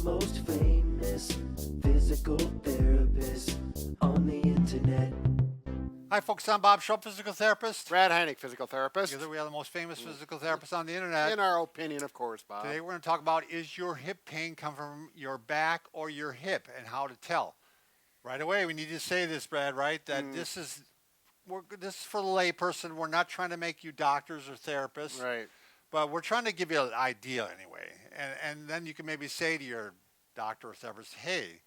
most famous physical therapist on the internet. Hi, folks. I'm Bob Schrupp, physical therapist. Brad Heineck, physical therapist. Together we are the most famous physical therapists on the internet. In our opinion, of course, Bob. Today we're going to talk about, is your hip pain come from your back or your hip, and how to tell. Right away, we need to say this, Brad, right? That this is for the lay person. We're not trying to make you doctors or therapists. Right. But we're trying to give you an idea anyway. And then you can maybe say to your doctor or therapist, hey,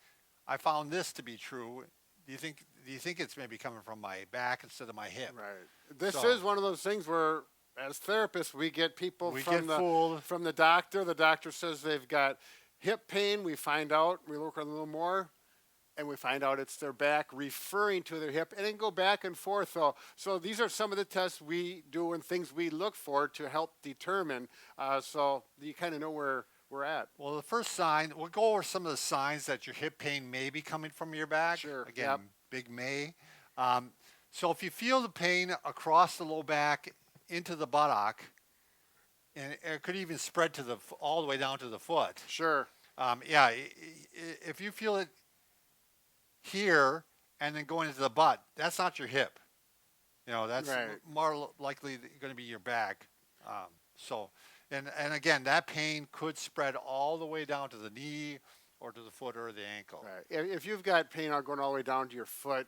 I found this to be true. Do you think it's maybe coming from my back instead of my hip? Right. This is one of those things where, as therapists, we get people fooled. From the doctor. The doctor says they've got hip pain. We find out, we look a little more, and we find out it's their back referring to their hip, and then go back and forth. So these are some of the tests we do and things we look for to help determine. So you kind of know where we're at. Well, the first sign, we'll go over some of the signs that your hip pain may be coming from your back. Sure. Again, Yep. big may. So if you feel the pain across the low back into the buttock, and it could even spread to all the way down to the foot. Sure. If you feel it here and then going into the butt, that's not your hip. That's Right. more likely going to be your back. And again, that pain could spread all the way down to the knee or to the foot or the ankle. Right. If you've got pain going all the way down to your foot,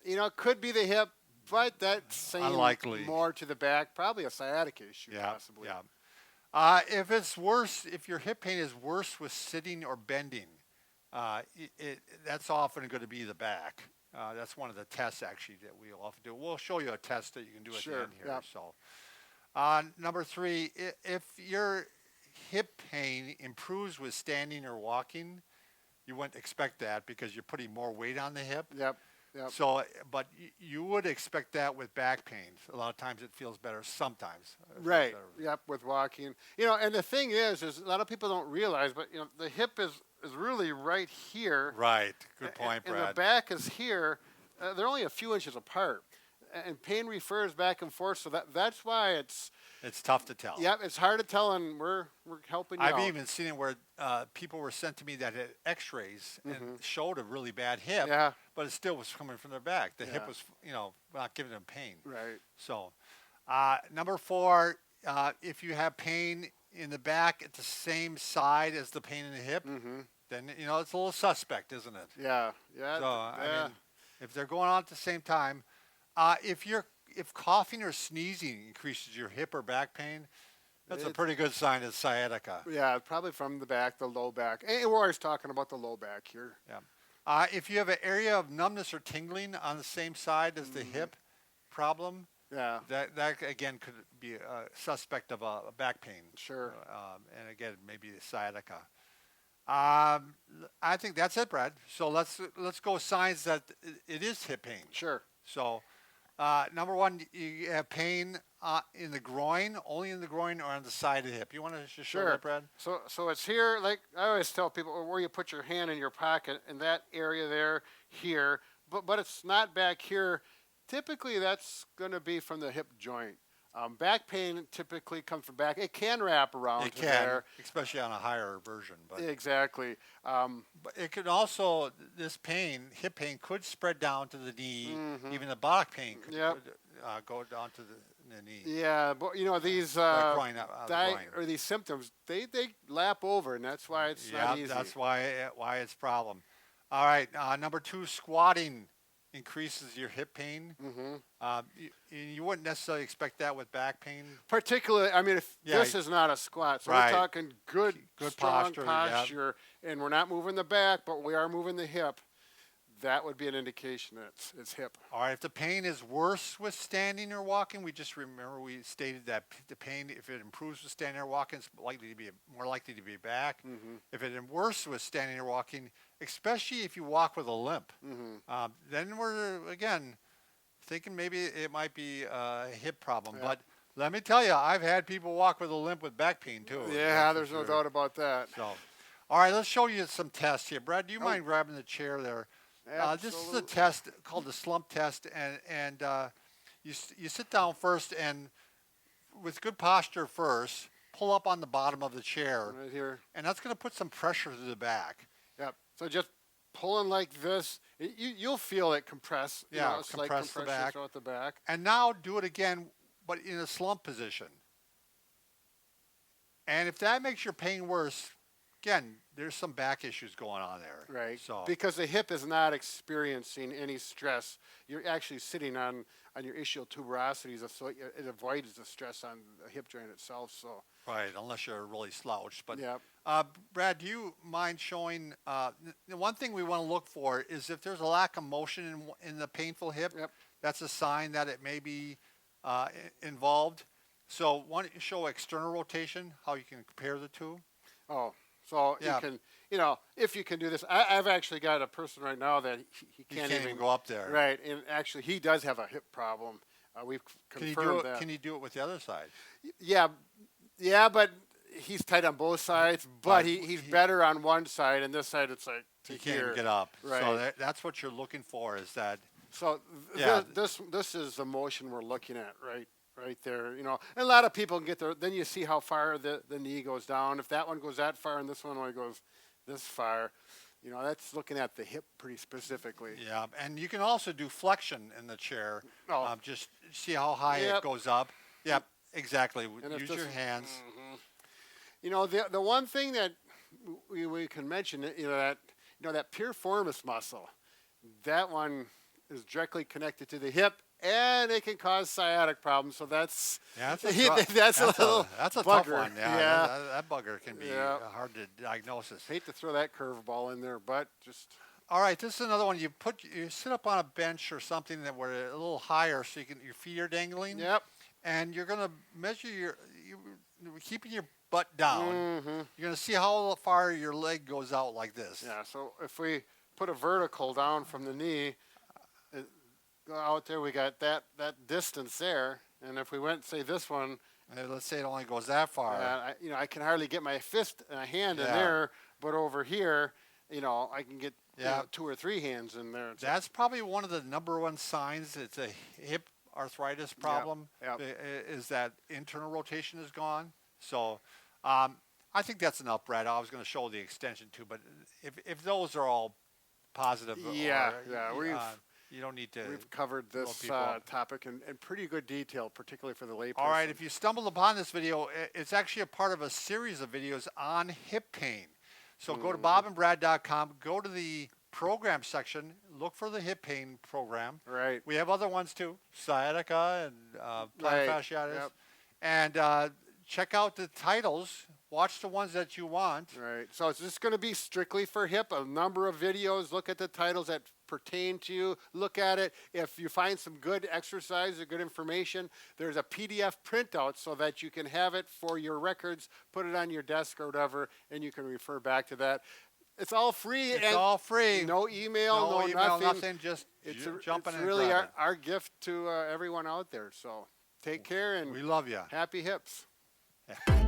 it could be the hip, but that's saying unlikely. More to the back, probably a sciatica issue, possibly. Yeah. If it's worse, if your hip pain is worse with sitting or bending, that's often going to be the back. That's one of the tests actually that we often do. We'll show you a test that you can do at the end here. Yep. So, number 3, if your hip pain improves with standing or walking, you wouldn't expect that because you're putting more weight on the hip. Yep. So, but you would expect that with back pain. A lot of times it feels better. Sometimes. Right. Yep. With walking, and the thing is a lot of people don't realize, but the hip is really right here. Right. Good point, Brad. And the back is here. They're only a few inches apart, and pain refers back and forth. So that's why it's tough to tell. Yep. It's hard to tell, and we're helping you I've out. even seen it where people were sent to me that had X-rays and showed a really bad hip, but it still was coming from their back. The hip was, not giving them pain. Right. So, number 4, if you have pain in the back at the same side as the pain in the hip, then it's a little suspect, isn't it? Yeah. So I mean, if they're going on at the same time, if coughing or sneezing increases your hip or back pain, that's a pretty good sign of sciatica. Yeah, probably from the back, the low back. And we're always talking about the low back here. Yeah. If you have an area of numbness or tingling on the same side as the hip problem, that again could be a suspect of a back pain. Sure. And again, maybe sciatica. I think that's it, Brad. So let's go signs that it is hip pain. Sure. So number 1, you have pain in the groin, only in the groin or on the side of the hip. You want to just show that, Brad? So it's here, like I always tell people, where you put your hand in your pocket, in that area there, here, but it's not back here. Typically, that's going to be from the hip joint. Back pain typically comes from back. It can wrap around It to can, there. especially on a higher version. But Exactly. But it could also, this pain, hip pain, could spread down to the knee. Even the buttock pain could go down to the knee. Yeah, but these groin, or these symptoms, they lap over, and that's why it's not easy. That's why it's a problem. All right, number 2, squatting increases your hip pain. You wouldn't necessarily expect that with back pain. Particularly, I mean, if this is not a squat, so we're talking good strong posture, and we're not moving the back, but we are moving the hip, that would be an indication that it's hip. All right, if the pain is worse with standing or walking, we stated that the pain, if it improves with standing or walking, it's more likely to be back. If it is worse with standing or walking, especially if you walk with a limp, then we're, again, thinking maybe it might be a hip problem. But let me tell you, I've had people walk with a limp with back pain too. Yeah, there's no doubt about that. So, all right, let's show you some tests here. Brad, do you mind grabbing the chair there? This is a test called the SLUMP test, and you sit down first, and with good posture first, pull up on the bottom of the chair, Right here. and that's going to put some pressure to the back. Yep. So just pulling like this, you'll feel it compress. You Yeah, know, it's like compress the compression back. throughout the back. And now do it again, but in a slump position. And if that makes your pain worse, again, there's some back issues going on there. Right. So Because the hip is not experiencing any stress. You're actually sitting on your ischial tuberosities, so it avoids the stress on the hip joint itself. So. right, unless you're really slouched. But Yep. Brad, do you mind showing? The one thing we want to look for is if there's a lack of motion in the painful hip. Yep. That's a sign that it may be involved. So why don't you show external rotation, how you can compare the two? Oh, so Yeah. you can, if you can do this. I've actually got a person right now that he You can't, can't even go up there. Right, and actually he does have a hip problem. We've Can you confirmed do it? that. Can you do it with the other side? Yeah, but he's tight on both sides. But But he's better on one side, and this side it's like to You can't here. even get up. Right. So that's what you're looking for. Is that So Yeah. this is the motion we're looking at, right there. And a lot of people can get there. Then you see how far the knee goes down. If that one goes that far and this one only goes this far, that's looking at the hip pretty specifically. yeah? And you can also do flexion in the chair. Oh. Just see how high it Yep. goes up. Yep, exactly. And if Use this your is- hands. The one thing that we can mention, that piriformis muscle, that one is directly connected to the hip, and it can cause sciatic problems. So that's Yeah, that's a little that's a bugger. tough one. Yeah, Yeah. That bugger can be Yeah. hard to diagnosis. Hate to throw that curveball in there, but just All right, this is another one. You sit up on a bench or something that were a little higher, so your feet are dangling. yep. And you're gonna measure you're keeping your butt down. Mm-hmm. You're gonna see how far your leg goes out like this. Yeah. So if we put a vertical down from the knee, go out there, we got that distance there, and if we went, say, this one. Let's say it only goes that far. I can hardly get my fist and a hand in Yeah. there, but over here, I can get Yeah. 2 or 3 hands in there. That's probably one of the number one signs it's a hip arthritis problem. Yep. Is that internal rotation is gone. So I think that's enough, Brad. I was going to show the extension too, but if those are all positive, Yeah, you don't need to. We've covered this people. topic in pretty good detail, particularly for the layperson. All right, if you stumbled upon this video, it's actually a part of a series of videos on hip pain. So go to bobandbrad.com, go to the program section, look for the hip pain program. Right. We have other ones too, sciatica and plantar Right, fasciitis. yep. And check out the titles. Watch the ones that you want. Right. So it's just going to be strictly for hip. A number of videos. Look at the titles that pertain to you. Look at it. If you find some good exercise or good information, there's a PDF printout so that you can have it for your records, put it on your desk or whatever, and you can refer back to that. It's all free. It's and all free. No email, no email, nothing. Just It's jump in and really grab it. our gift to everyone out there. So take care and We love you. happy hips. Yeah.